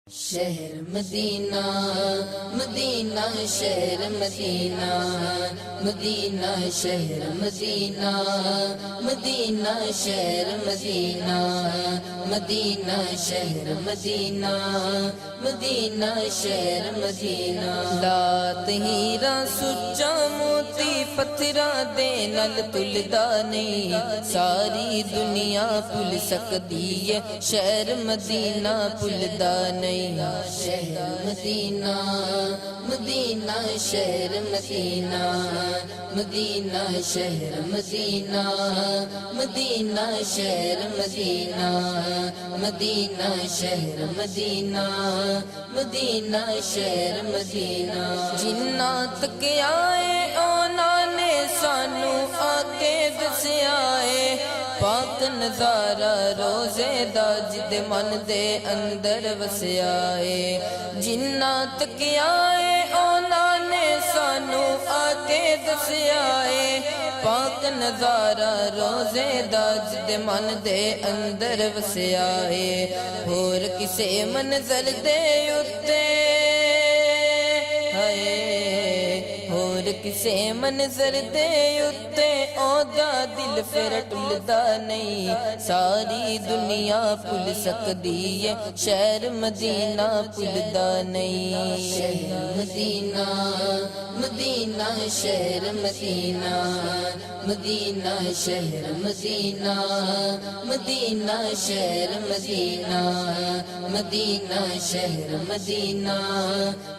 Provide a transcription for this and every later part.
شہر مدینہ مدینہ شہر مدینہ مدینہ شہر مدینہ مدینہ شہر مدینہ مدینہ شہر مدینہ مدینہ شہر مدینہ لات ہیرا سچا موتی پتھرا دے نال تلدا نہیں ساری دنیا بھول سکدی ہے شہر مدینہ بھلدا نہیں شہر مدینہ مدینہ شہر مدینہ مدینہ شہر مدینہ مدینہ شہر مدینہ مدینہ شہر مدینہ مدینہ شہر مدینہ جنات کے آئے انہاں نے سانو آکے دسیا ہے پاک نظارہ روزے دا جد من دے اندر وسیا ہے جنات کے آئے انہاں نے سانو آکے دسیا ہے پاک نظارہ روزے دا جد من دے اندر وسیا ہے ہور کسے منظر دے اتے ہور کسے منظر دے اتے اودا دل پھر ٹلدا نہیں ساری دنیا بھول سکدی ہے شہر مدینہ بھلدا نہیں شہر مدینہ مدینہ شہر مدینہ مدینہ شہر مدینہ مدینہ شہر مدینہ مدینہ شہر مدینہ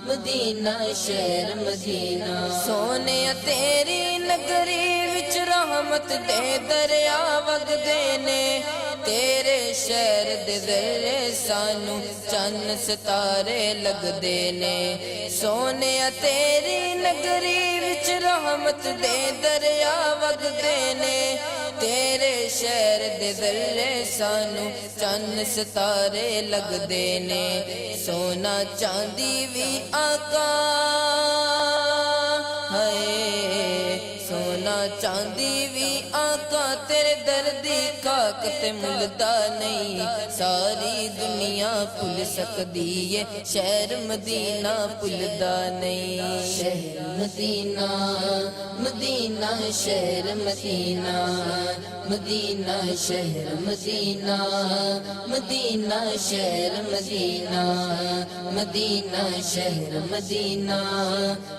مدینہ شہر مدینہ سونے تیری نگری وچ رحمت دے دریا وگدے نے تیرے شہر دے ذرے سانو چن ستارے لگدے نے سونے تیری نگری وچ رحمت دے دریا وگدے نے تیرے شہر دے ذرے سانو چن ستارے لگدے نے سونا چاندی وی آقا سونا چاندی وی آقا تیرے دردی خاک تے ملدا نہیں ساری دنیا بھول سکدی ہے شہر مدینہ بھلدا نہیں شہر مدینہ مدینہ شہر مدینہ مدینہ شہر مدینہ مدینہ شہر مدینہ مدینہ شہر مدینہ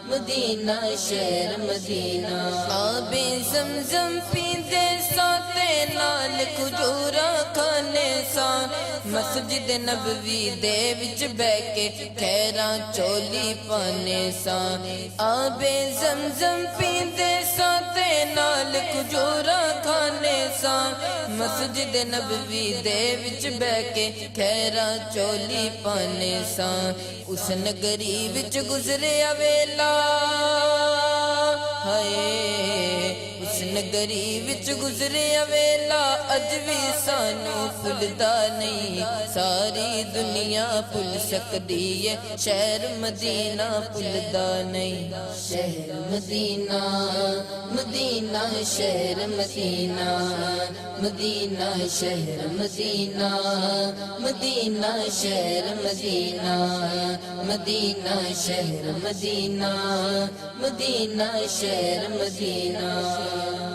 مدینہ شہر مدینہ آب زمزم پیندے ساتے نال کھجوراں کھانے ساں مسجد نبوی دے وچ بیٹھ کے خیراں چولی پانے ساں آب زمزم پیندے ساتے نال کھجوراں کھانے ساں مسجد نبوی دے وچ بیٹھ کے خیراں چولی پانے ساں اس نگری وچ گزریا ویلا اس نگری وچ گزریا ویلا اج وی سانو بھلدا نہیں ساری دنیا بھول سکدی ہے شہر مدینہ بھلدا نہیں شہر مدینہ مدینہ شہر مدینہ مدینہ شہر مدینہ مدینہ شہر مدینہ مدینہ شہر مدینہ مدینہ شہر مدینہ